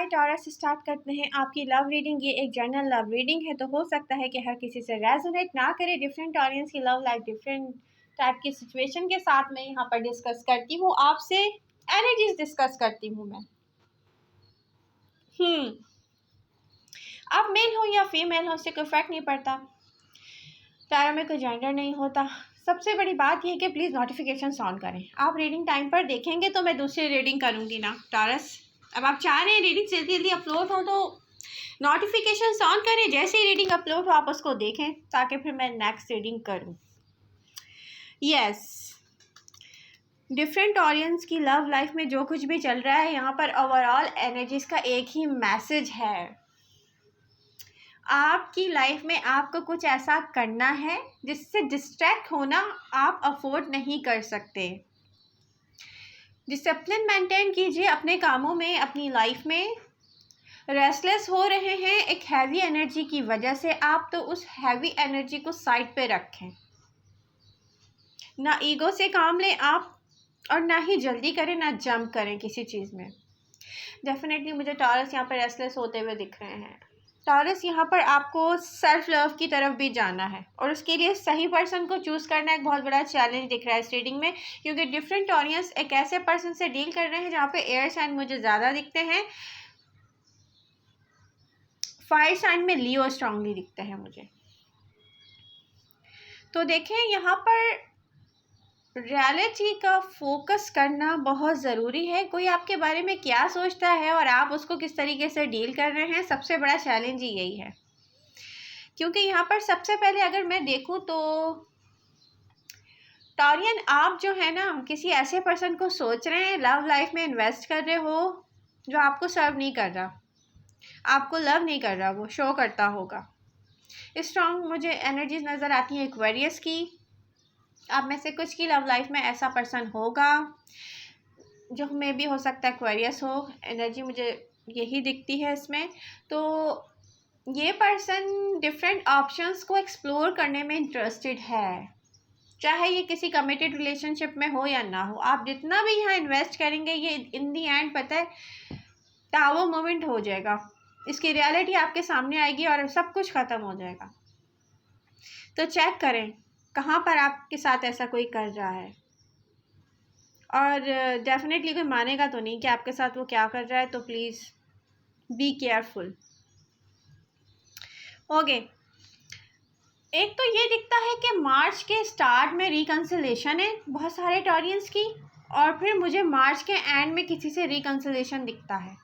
Taurus start करते हैं आपकी लव रीडिंग। ये एक जनरल लव रीडिंग है, तो हो सकता है कि हर किसी से रेजोनेट ना करे। डिफरेंट ऑडियंस की लव लाइफ डिफरेंट टाइप की सिचुएशन के साथ मैं यहाँ पर डिस्कस करती हूँ, आपसे एनर्जीज डिस्कस करती हूँ मैं। आप मेल हो या फीमेल हो, उससे कोई फर्क नहीं पड़ता। टैरो में कोई जेंडर नहीं होता। सबसे बड़ी बात यह है कि प्लीज़ नोटिफिकेशन ऑन करें। आप रीडिंग टाइम पर देखेंगे तो मैं दूसरी रीडिंग करूँगी ना टॉरस। अब आप चाह रहे हैं रीडिंग जल्दी जल्दी अपलोड हो तो नोटिफिकेशन ऑन करें। जैसे ही रीडिंग अपलोड हो आप उसको देखें ताकि फिर मैं नेक्स्ट रीडिंग करूँ। यस, डिफरेंट ऑडियंस की लव लाइफ में जो कुछ भी चल रहा है यहाँ पर ओवरऑल एनर्जीज का एक ही मैसेज है। आपकी लाइफ में आपको कुछ ऐसा करना है जिससे डिस्ट्रैक्ट होना आप अफोर्ड नहीं कर सकते। डिसिप्लिन मेंटेन कीजिए अपने कामों में, अपनी लाइफ में। रेस्टलेस हो रहे हैं एक हैवी एनर्जी की वजह से आप, तो उस हैवी एनर्जी को साइड पे रखें। ना ईगो से काम लें आप, और ना ही जल्दी करें ना जंप करें किसी चीज़ में। डेफिनेटली मुझे टॉरस यहाँ पर रेस्टलेस होते हुए दिख रहे हैं। टॉरस यहाँ पर आपको सेल्फ लव की तरफ भी जाना है और उसके लिए सही पर्सन को चूज़ करना एक बहुत बड़ा चैलेंज दिख रहा है इस रीडिंग में, क्योंकि डिफरेंट ऑडियंस एक ऐसे पर्सन से डील कर रहे हैं जहाँ पे एयर साइन मुझे ज़्यादा दिखते हैं, फायर साइन में लियो स्ट्रांगली दिखते हैं मुझे। तो देखें यहाँ पर रियलिटी का फोकस करना बहुत ज़रूरी है। कोई आपके बारे में क्या सोचता है और आप उसको किस तरीके से डील कर रहे हैं, सबसे बड़ा चैलेंज ही यही है। क्योंकि यहाँ पर सबसे पहले अगर मैं देखूँ तो टॉरियन आप जो है ना किसी ऐसे पर्सन को सोच रहे हैं, लव लाइफ में इन्वेस्ट कर रहे हो जो आपको सर्व नहीं कर रहा, आपको लव नहीं कर रहा, वो शो करता होगा। स्ट्रॉन्ग मुझे एनर्जीज नज़र आती हैं एक्वेरियस की। आप में से कुछ की लव लाइफ में ऐसा पर्सन होगा जो मे भी हो सकता है एक्वेरियस हो। एनर्जी मुझे यही दिखती है इसमें। तो ये पर्सन डिफरेंट ऑप्शंस को एक्सप्लोर करने में इंटरेस्टेड है, चाहे ये किसी कमिटेड रिलेशनशिप में हो या ना हो। आप जितना भी यहाँ इन्वेस्ट करेंगे ये इन दी एंड पता है टावर मोमेंट हो जाएगा, इसकी रियलिटी आपके सामने आएगी और सब कुछ ख़त्म हो जाएगा। तो चेक करें कहाँ पर आपके साथ ऐसा कोई कर रहा है, और डेफिनेटली कोई मानेगा तो नहीं कि आपके साथ वो क्या कर रहा है, तो प्लीज़ बी केयरफुल। ओके, एक तो ये दिखता है कि मार्च के स्टार्ट में रिकन्सिलेशन है बहुत सारे टॉरियंस की, और फिर मुझे मार्च के एंड में किसी से रिकन्सिलेशन दिखता है।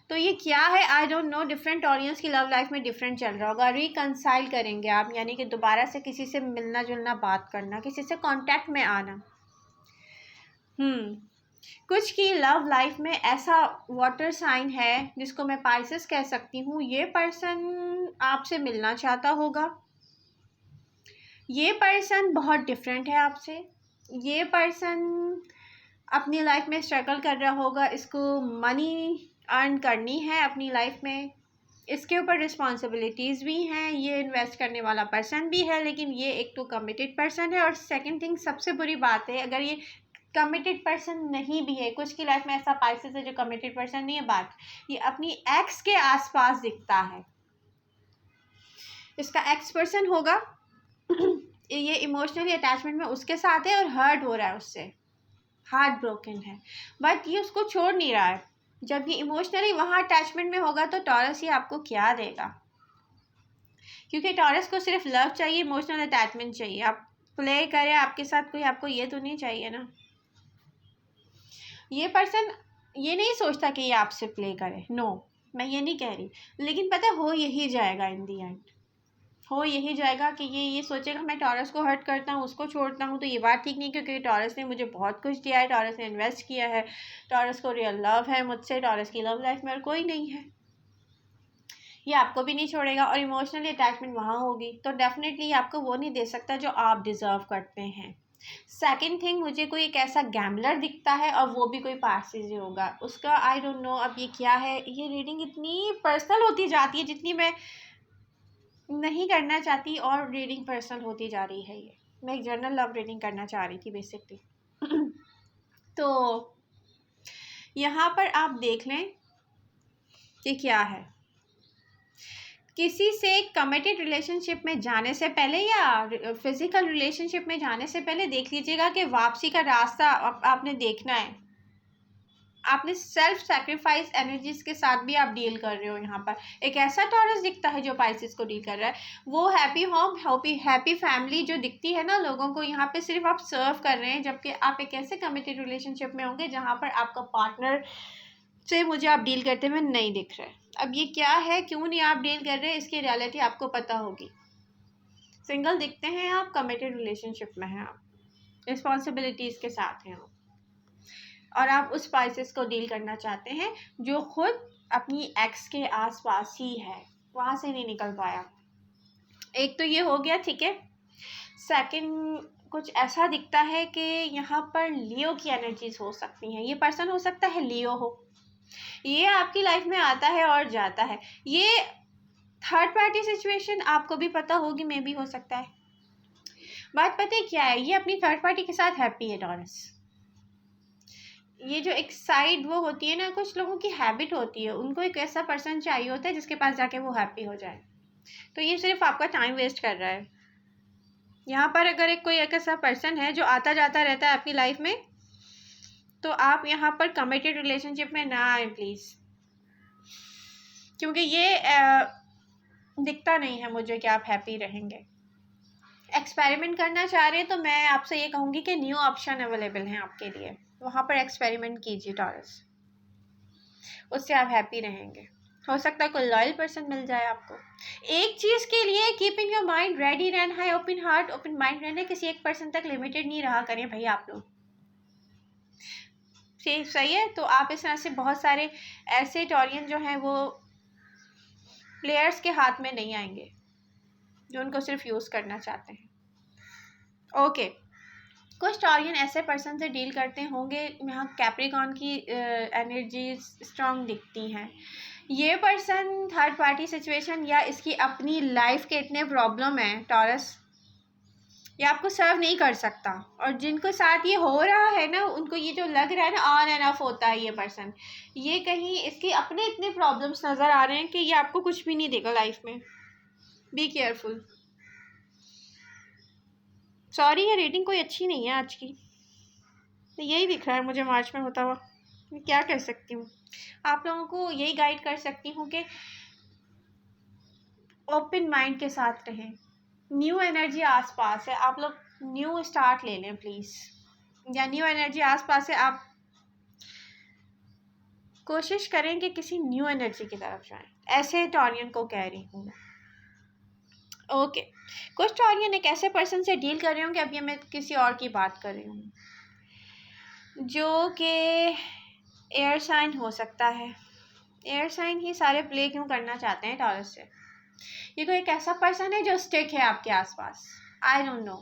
तो ये क्या है I don't know. Different audience की लव लाइफ में डिफरेंट चल रहा होगा। रिकन्साइल करेंगे आप, यानी कि दोबारा से किसी से मिलना जुलना, बात करना, किसी से कांटेक्ट में आना। कुछ की लव लाइफ में ऐसा वाटर साइन है जिसको मैं पाइसेस कह सकती हूँ। ये पर्सन आपसे मिलना चाहता होगा। ये पर्सन बहुत डिफरेंट है आपसे। ये पर्सन अपनी लाइफ में स्ट्रगल कर रहा होगा, इसको मनी अर्न करनी है अपनी लाइफ में, इसके ऊपर रिस्पॉन्सिबिलिटीज़ भी हैं, ये इन्वेस्ट करने वाला पर्सन भी है, लेकिन ये एक तो कमिटेड पर्सन है। और सेकंड थिंग सबसे बुरी बात है, अगर ये कमिटेड पर्सन नहीं भी है, कुछ की लाइफ में ऐसा पाइसेस है जो कमिटेड पर्सन नहीं है, बात ये अपनी एक्स के आसपास दिखता है। इसका एक्स पर्सन होगा ये इमोशनली अटैचमेंट में उसके साथ है और हर्ट हो रहा है उससे, हार्ट ब्रोकन है, बट ये उसको छोड़ नहीं रहा है। जब ये इमोशनली वहाँ अटैचमेंट में होगा तो टॉरस ये आपको क्या देगा, क्योंकि टॉरस को सिर्फ लव चाहिए, इमोशनल अटैचमेंट चाहिए। आप प्ले करें आपके साथ कोई, आपको ये तो नहीं चाहिए ना। ये पर्सन ये नहीं सोचता कि ये आपसे प्ले करे, नो मैं ये नहीं कह रही, लेकिन पता है हो यही जाएगा इन दी एंड, हो यही जाएगा कि ये सोचेगा मैं टॉरस को हर्ट करता हूँ, उसको छोड़ता हूँ, तो ये बात ठीक नहीं, क्योंकि टॉरस ने मुझे बहुत कुछ दिया है, टॉरस ने इन्वेस्ट किया है, टॉरस को रियल लव है मुझसे, टॉरस की लव लाइफ में और कोई नहीं है, ये आपको भी नहीं छोड़ेगा और इमोशनली अटैचमेंट वहाँ होगी, तो डेफिनेटली आपको वो नहीं दे सकता जो आप डिज़र्व करते हैं। सेकंड थिंग, मुझे कोई एक ऐसा गैम्बलर दिखता है और वो भी कोई पार्सी से होगा, उसका आई डोंट नो अब ये क्या है। ये रीडिंग इतनी पर्सनल होती जाती है जितनी मैं नहीं करना चाहती, और रीडिंग पर्सनल होती जा रही है। ये मैं एक जर्नल लव रीडिंग करना चाह रही थी बेसिकली। तो यहाँ पर आप देख लें कि क्या है। किसी से कमिटेड रिलेशनशिप में जाने से पहले या फिजिकल रिलेशनशिप में जाने से पहले देख लीजिएगा कि वापसी का रास्ता आपने देखना है। आपने सेल्फ सेक्रीफाइस एनर्जीज के साथ भी आप डील कर रहे हो। यहाँ पर एक ऐसा टॉरस दिखता है जो पाइसेस को डील कर रहा है। वो हैप्पी होम, हैप्पी फैमिली जो दिखती है ना लोगों को, यहाँ पे सिर्फ आप सर्व कर रहे हैं, जबकि आप एक ऐसे कमिटेड रिलेशनशिप में होंगे जहाँ पर आपका पार्टनर से मुझे आप डील करते हुए नहीं दिख रहे। अब ये क्या है, क्यों नहीं आप डील कर रहे, इसकी रियलिटी आपको पता होगी। सिंगल दिखते हैं आप, कमिटेड रिलेशनशिप में हैं आप, रिस्पॉन्सिबिलिटीज़ के साथ हैं आप, और आप उस स्पाइसेस को डील करना चाहते हैं जो खुद अपनी एक्स के आसपास ही है, वहाँ से नहीं निकल पाया। एक तो ये हो गया, ठीक है। सेकंड, कुछ ऐसा दिखता है कि यहाँ पर लियो की एनर्जीज हो सकती हैं। ये पर्सन हो सकता है लियो हो, ये आपकी लाइफ में आता है और जाता है। ये थर्ड पार्टी सिचुएशन आपको भी पता होगी, मे भी हो सकता है। बात पता है क्या है, ये अपनी थर्ड पार्टी के साथ हैप्पी है टॉरस। ये जो एक साइड वो होती है ना, कुछ लोगों की हैबिट होती है, उनको एक ऐसा पर्सन चाहिए होता है जिसके पास जाके वो हैप्पी हो जाए। तो ये सिर्फ आपका टाइम वेस्ट कर रहा है। यहाँ पर अगर एक ऐसा पर्सन है जो आता जाता रहता है आपकी लाइफ में, तो आप यहाँ पर कमिटेड रिलेशनशिप में ना आए प्लीज़, क्योंकि ये दिखता नहीं है मुझे कि आप हैप्पी रहेंगे। एक्सपेरिमेंट करना चाह रहे हैं तो मैं आपसे ये कहूँगी कि न्यू ऑप्शन अवेलेबल हैं आपके लिए, वहाँ पर एक्सपेरिमेंट कीजिए टॉरस, उससे आप हैप्पी रहेंगे। हो सकता है कोई लॉयल पर्सन मिल जाए आपको। एक चीज़ के लिए कीपिंग योर माइंड रेडी रहना है, ओपन हार्ट ओपन माइंड रहना है, किसी एक पर्सन तक लिमिटेड नहीं रहा करें भाई आप लोग। सही है। तो आप इस तरह से बहुत सारे ऐसे टॉरियन जो हैं वो प्लेयर्स के हाथ में नहीं आएंगे जो उनको सिर्फ यूज़ करना चाहते हैं। ओके, कुछ टॉरियन ऐसे पर्सन से डील करते होंगे, यहाँ कैप्रिकॉन की एनर्जी स्ट्रॉन्ग दिखती हैं। ये पर्सन थर्ड पार्टी सिचुएशन या इसकी अपनी लाइफ के इतने प्रॉब्लम हैं टॉरस, ये आपको सर्व नहीं कर सकता। और जिनको साथ ये हो रहा है ना, उनको ये जो लग रहा है ना ऑन एंड ऑफ होता है ये पर्सन, ये कहीं इसके अपने इतने प्रॉब्लम्स नज़र आ रहे हैं कि ये आपको कुछ भी नहीं देगा लाइफ में। Be careful. सॉरी, ये रेटिंग कोई अच्छी नहीं है आज की, यही दिख रहा है मुझे मार्च में होता हुआ। मैं क्या कर सकती हूँ, आप लोगों को यही गाइड कर सकती हूँ कि ओपन माइंड के साथ रहें। न्यू एनर्जी आसपास है, आप लोग न्यू स्टार्ट ले लें प्लीज़, या न्यू एनर्जी आसपास है, आप कोशिश करें कि किसी न्यू एनर्जी की तरफ जाएं। ऐसे टॉरियन को कह रही हूँ मैं। ओके, कुछ टॉरियन एक ऐसे पर्सन से डील कर रहे होंगे, अभी मैं किसी और की बात कर रही हूँ, जो कि एयर साइन हो सकता है। एयर साइन ही सारे प्ले क्यों करना चाहते हैं टॉरस से। ये कोई एक ऐसा पर्सन है जो स्टिक है आपके आसपास। आई डोंट नो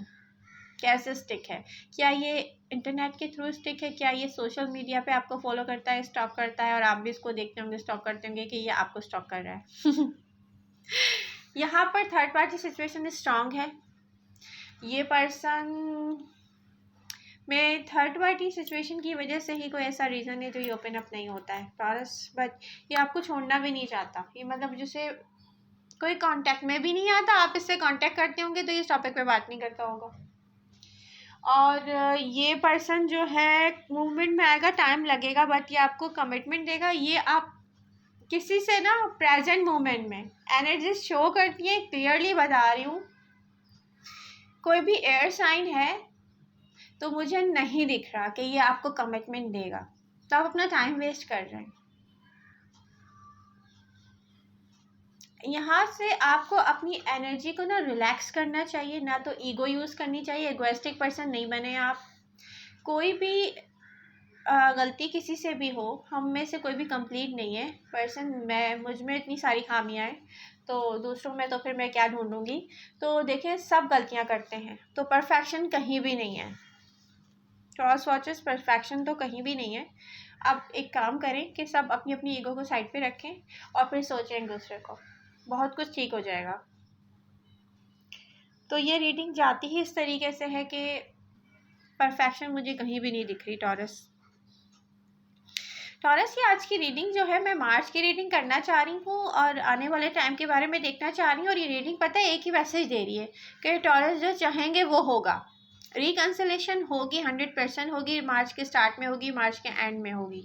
कैसे स्टिक है, क्या ये इंटरनेट के थ्रू स्टिक है, क्या ये सोशल मीडिया पे आपको फॉलो करता है, स्टॉक करता है, और आप भी इसको देखते होंगे, स्टॉक करते होंगे कि ये आपको स्टॉक कर रहा है। यहाँ पर थर्ड पार्टी सिचुएशन स्ट्रांग है। ये पर्सन में थर्ड पार्टी सिचुएशन की वजह से ही कोई ऐसा रीज़न है जो ये ओपन अप नहीं होता है टॉरस, बट ये आपको छोड़ना भी नहीं चाहता। ये मतलब जैसे कोई कांटेक्ट में भी नहीं आता, आप इससे कांटेक्ट करते होंगे तो ये इस टॉपिक पे बात नहीं करता होगा। और ये पर्सन जो है मूवमेंट में आएगा, टाइम लगेगा, बट ये आपको कमिटमेंट देगा। ये आप किसी से ना प्रेजेंट मोमेंट में एनर्जी शो करती है, क्लियरली बता रही हूँ। कोई भी एयर साइन है तो मुझे नहीं दिख रहा कि ये आपको कमिटमेंट देगा, तो आप अपना टाइम वेस्ट कर रहे हैं। यहाँ से आपको अपनी एनर्जी को ना रिलैक्स करना चाहिए, ना तो ईगो यूज़ करनी चाहिए। एगोइस्टिक पर्सन नहीं बने आप। कोई भी गलती किसी से भी हो, हम में से कोई भी कंप्लीट नहीं है पर्सन। मुझ में इतनी सारी खामियां हैं, तो दूसरों में तो फिर मैं क्या ढूंढूंगी। तो देखिए, सब गलतियां करते हैं, तो परफेक्शन कहीं भी नहीं है। क्रॉस वॉचेस, परफेक्शन तो कहीं भी नहीं है। अब एक काम करें कि सब अपनी अपनी ईगो को साइड पे रखें और फिर सोचें एक दूसरे को, बहुत कुछ ठीक हो जाएगा। तो ये रीडिंग जाती ही इस तरीके से है कि परफेक्शन मुझे कहीं भी नहीं दिख रही टॉरस। टॉरस की आज की रीडिंग जो है, मैं मार्च की रीडिंग करना चाह रही हूँ और आने वाले टाइम के बारे में देखना चाह रही हूँ। और ये रीडिंग पता है एक ही मैसेज दे रही है कि टॉरस जो चाहेंगे वो होगा। रिकन्सिलेशन होगी, 100% होगी, मार्च के स्टार्ट में होगी, मार्च के एंड में होगी।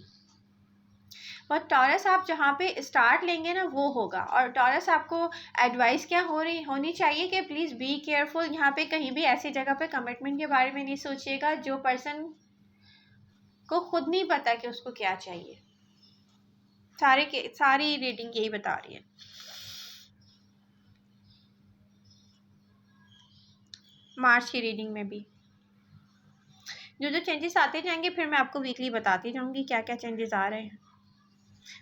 और टॉरस आप जहाँ पे स्टार्ट लेंगे ना वो होगा। और टॉरस आपको एडवाइस क्या होनी चाहिए कि प्लीज़ बी केयरफुल। यहाँ पे कहीं भी ऐसी जगह पे कमिटमेंट के बारे में नहीं सोचिएगा जो पर्सन को खुद नहीं पता कि उसको क्या चाहिए। सारी रीडिंग यही बता रही है। मार्च की रीडिंग में भी जो चेंजेस आते जाएंगे फिर मैं आपको वीकली बताती जाऊंगी क्या क्या चेंजेस आ रहे हैं।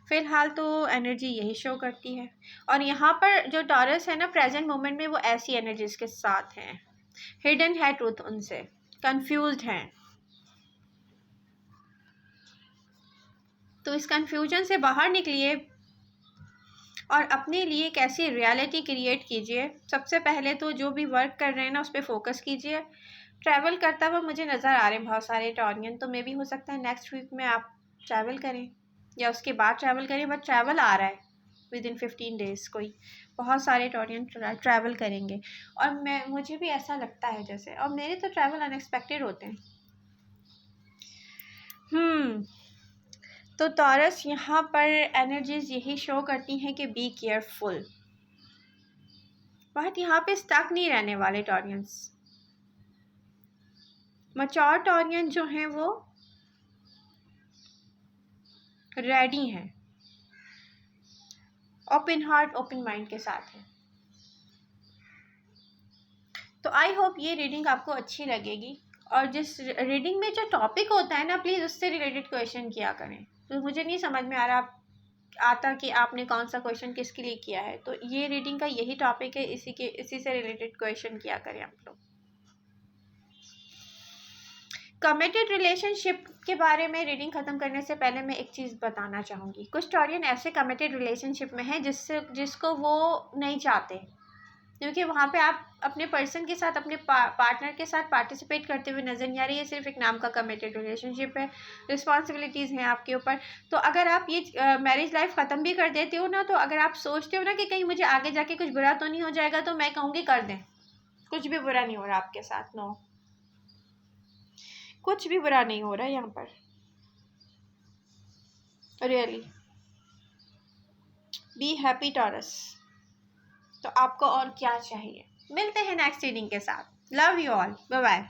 फिलहाल तो एनर्जी यही शो करती है। और यहाँ पर जो टॉरस है ना, प्रेजेंट मोमेंट में वो ऐसी एनर्जीज के साथ हैं, हिडन है ट्रूथ उनसे, कंफ्यूज्ड हैं। तो इस कंफ्यूजन से बाहर निकलिए और अपने लिए एक ऐसी रियलिटी क्रिएट कीजिए। सबसे पहले तो जो भी वर्क कर रहे हैं ना उस पर फोकस कीजिए। ट्रैवल करता हुआ मुझे नज़र आ रहे हैं बहुत सारे टॉरियन, तो मे भी हो सकता है नेक्स्ट वीक में आप ट्रैवल करें या उसके बाद ट्रैवल करें, बट ट्रैवल आ रहा है विद इन 15 डेज़। कोई बहुत सारे टॉरियन ट्रैवल करेंगे और मुझे भी ऐसा लगता है जैसे, और मेरे तो ट्रैवल अनएक्सपेक्टेड होते हैं। तो टॉरस यहाँ पर एनर्जीज यही शो करती हैं कि बी केयरफुल। बट यहाँ पे स्टक नहीं रहने वाले टॉरियंस। मैच्योर टॉरियन जो हैं वो रेडी हैं, ओपन हार्ट ओपन माइंड के साथ है। तो आई होप ये रीडिंग आपको अच्छी लगेगी। और जिस रीडिंग में जो टॉपिक होता है ना, प्लीज़ उससे रिलेटेड क्वेश्चन किया करें। तो मुझे नहीं समझ में आ रहा आता कि आपने कौन सा क्वेश्चन किसके लिए किया है। तो ये रीडिंग का यही टॉपिक है, इसी से रिलेटेड क्वेश्चन किया करें आप लोग। कमिटेड रिलेशनशिप के बारे में रीडिंग ख़त्म करने से पहले मैं एक चीज़ बताना चाहूँगी। कुछ टॉरियन ऐसे कमिटेड रिलेशनशिप में है जिसको वो नहीं चाहते, क्योंकि वहाँ पे आप अपने पर्सन के साथ, अपने पार्टनर के साथ पार्टिसिपेट करते हुए नजर नहीं आ रही है। सिर्फ एक नाम का कमिटेड रिलेशनशिप है, रिस्पॉन्सिबिलिटीज़ हैं आपके ऊपर। तो अगर आप ये मैरिज लाइफ ख़त्म भी कर देते हो ना, तो अगर आप सोचते हो ना कि कहीं मुझे आगे जाके कुछ बुरा तो नहीं हो जाएगा, तो मैं कहूँगी कर दें। कुछ भी बुरा नहीं हो रहा आपके साथ, नो, कुछ भी बुरा नहीं हो रहा है यहाँ पर, रियली। Be happy taurus. तो आपको और क्या चाहिए? मिलते हैं नेक्स्ट रीडिंग के साथ। Love you all, bye bye.